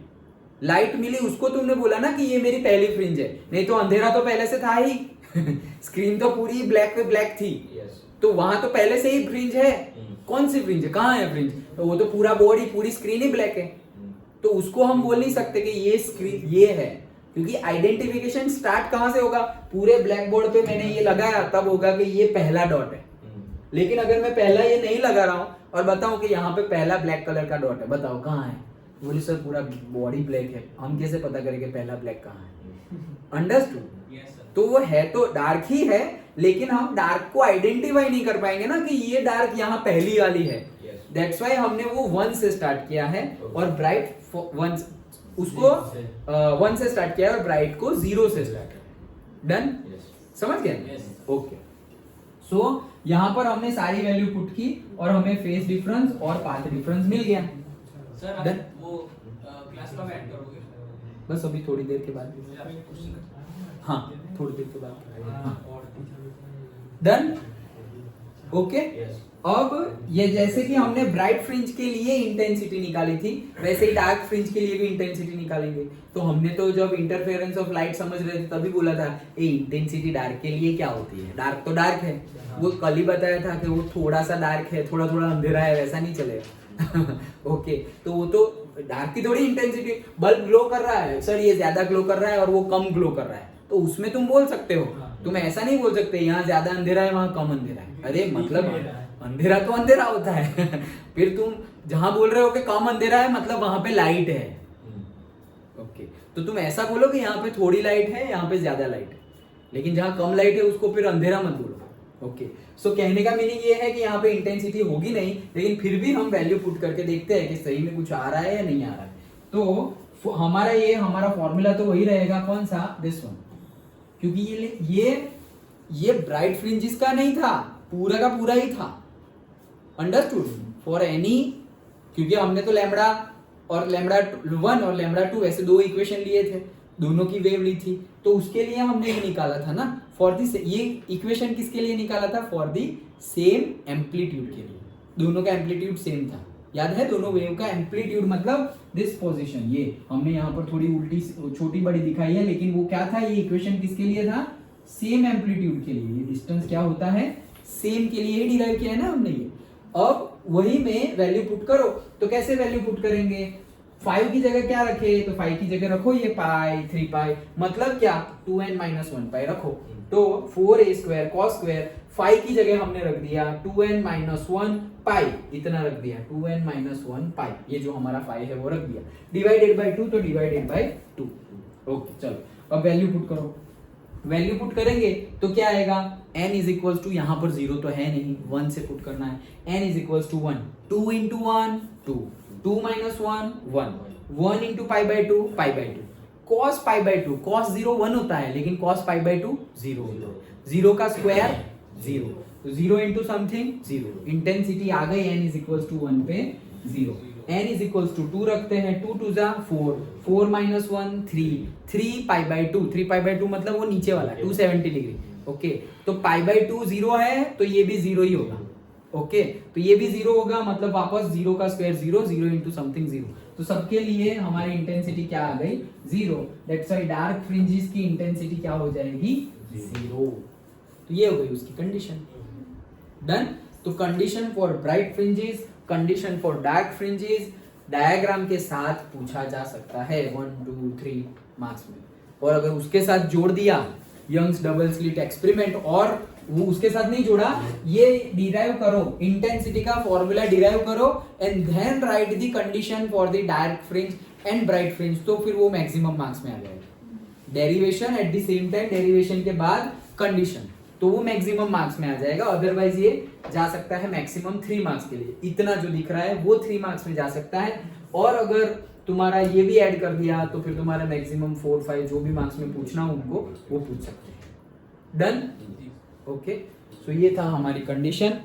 लाइट मिली, उसको तुमने बोला ना कि ये मेरी पहली फ्रिंज है, नहीं तो अंधेरा तो पहले से था ही स्क्रीन तो पूरी ब्लैक पे ब्लैक थी, यस। तो वहां तो पहले से ही फ्रिंज है। कौन सी फ्रिंज है, कहाँ है फ्रिंज, तो वो तो पूरा बोर्ड ही, पूरी स्क्रीन ही ब्लैक है, तो उसको हम बोल नहीं सकते कि ये स्क्रीन ये है, क्योंकि आइडेंटिफिकेशन स्टार्ट कहां से होगा, पूरे ब्लैक बोर्ड पे मैंने ये लगाया तब होगा कि ये पहला डॉट है। लेकिन अगर मैं पहला ये नहीं लगा रहा हूं और बताऊं कि यहाँ पे पहला ब्लैक कलर का डॉट है, बताओ कहाँ है, बोले सर पूरा बॉडी ब्लैक है, हम कैसे पता करेंगे पहला ब्लैक कहाँ है। अंडरस्टूड? Yes sir. तो वो है तो डार्क ही है, लेकिन हम डार्क को आइडेंटिफाई नहीं कर पाएंगे ना कि ये डार्क यहाँ पहली वाली है। दैट्स वाई हमने वो 1 से स्टार्ट किया है और ब्राइट 1 उसको 1 से स्टार्ट किया है और ब्राइट को 0 से स्टार्ट किया। डन? समझ गए? Yes. ओके, सो यहाँ पर हमने सारी वैल्यू पुट की और हमें फेस डिफरेंस और पाथ डिफरेंस मिल गया। सर आप Done? वो क्लास कब ऐड करोगे? बस अभी थोड़ी देर के बाद, हाँ थोड़ी देर के बाद। डन? ओके, अब ये जैसे कि हमने ब्राइट फ्रिंज के लिए इंटेंसिटी निकाली थी, वैसे ही डार्क फ्रिंज के लिए भी इंटेंसिटी निकालेंगे। तो हमने तो जब इंटरफेरेंस ऑफ लाइट समझ रहे थे तभी बोला था ये इंटेंसिटी डार्क के लिए क्या होती है, डार्क तो डार्क है, वो कल ही बताया था कि वो थोड़ा सा डार्क है, थोड़ा थोड़ा अंधेरा है, वैसा नहीं चलेगा। ओके, तो वो तो डार्क की थोड़ी इंटेंसिटी, बल्ब ग्लो कर रहा है सर, ये ज्यादा ग्लो कर रहा है और वो कम ग्लो कर रहा है, तो उसमें तुम बोल सकते हो, तुम ऐसा नहीं बोल सकते यहाँ ज्यादा अंधेरा है वहां कम अंधेरा है। अरे मतलब अंधेरा तो अंधेरा होता है फिर तुम जहां बोल रहे हो कि कम अंधेरा है मतलब वहां पे लाइट है। ओके, तो तुम ऐसा बोलो कि यहाँ पे थोड़ी लाइट है, यहाँ पे ज्यादा लाइट है, लेकिन जहां कम लाइट है उसको फिर अंधेरा मत बोलो। ओके, सो कहने का मीनिंग ये है कि यहाँ पे इंटेंसिटी होगी नहीं, लेकिन फिर भी हम वैल्यू पुट करके देखते हैं कि सही में कुछ आ रहा है या नहीं आ रहा है। तो हमारा फॉर्मूला तो वही रहेगा, कौन सा, दिस वन, क्योंकि ये ब्राइट फ्रिंजेस का नहीं था, पूरा का पूरा ही था। अंडरस्टूड? फॉर एनी, क्योंकि हमने तो लैम्बडा और लैम्बडा 1 और लैम्बडा 2 ऐसे 2 इक्वेशन लिए थे, दोनों की वेव ली थी, तो उसके लिए हमने ये निकाला था ना, फॉर दिस, ये इक्वेशन किसके लिए निकाला था, फॉर दी सेम एम्पलीट्यूड के लिए, दोनों का एम्पलीट्यूड सेम था, याद है, दोनों वेव का एम्पलीट्यूड मतलब दिस पोजीशन। ये हमने यहाँ पर थोड़ी उल्टी छोटी बड़ी दिखाई है, लेकिन वो क्या था, ये इक्वेशन किसके लिए था, सेम एम्पलीट्यूड के लिए। ये डिस्टेंस क्या होता है, सेम के लिए ही डिराइव किया है ना हमने ये। अब वही में वैल्यू पुट करो, तो कैसे वैल्यू पुट करेंगे, 5 की जगह क्या रखे, तो 5 की जगह रखो ये पाई 3 पाई, मतलब क्या 2n-1 पाई रखो, तो 4a² cos², 5 की जगह हमने रख दिया 2n-1 पाई, इतना रख दिया 2n-1 पाई, ये जो हमारा 5 है वो रख दिया, डिवाइडेड बाय 2 तो डिवाइडेड बाय 2। ओके, चलो अब वैल्यू पुट करो, वैल्यू पुट करेंगे तो क्या आएगा, n इज इक्वल टू, यहाँ पर 0 तो है नहीं, 1 से पुट करना है, n is equal to 1, 2 into 1 2, 2 minus 1 1 1 into pi by 2 cos pi by 2 cos 0 1 होता है लेकिन cos pi by 2 0 होता है 0 का स्क्वायर 0 तो 0 into something 0 इंटेंसिटी आ गई n is equals to 1 पे 0 n is equals to 2 रखते हैं 2 2 जा 4 4 minus 1 3 pi by 2 मतलब वो नीचे वाला 270 डिग्री ओके तो pi by 2 0 है तो ये भी 0 ही होगा ओके तो ये भी 0 होगा मतलब वापस 0 का स्क्वायर 0 0 into something 0 तो सबके लिए हमारी इंटेंसिटी क्या आ गई 0 दैट्स व्हाई डार्क फ्रिंजेस की इंटेंसिटी क्या हो जाएगी 0 तो ये हो गई उसकी कंडीशन डन तो condition for bright fringes condition for dark fringes diagram के साथ पूछा जा सकता है 1 2 3 मार्क्स में और अगर उसके साथ जोड़ दिया यंग्स डबल स्लिट एक्सपेरिमेंट और वो उसके साथ नहीं जोड़ा ये डिराइव करो इंटेंसिटी का फॉर्मूला डिराइव करो and then write the condition for the dark fringe and bright fringe तो फिर वो मैक्सिमम मार्क्स में आ जाएगा derivation at the same time derivation के बाद कंडीशन तो वो मैक्सिमम मार्क्स में आ जाएगा अदरवाइज ये जा सकता है मैक्सिमम 3 मार्क्स के लिए इतना जो दिख रहा है वो 3 मार्क्स में जा सकता है और अगर तुम्हारा ये भी ऐड कर दिया तो फिर तुम्हारा मैक्सिमम 4 5 जो भी मार्क्स में पूछना हो उनको वो पूछ सकते हैं डन ओके सो ये था हमारी कंडीशन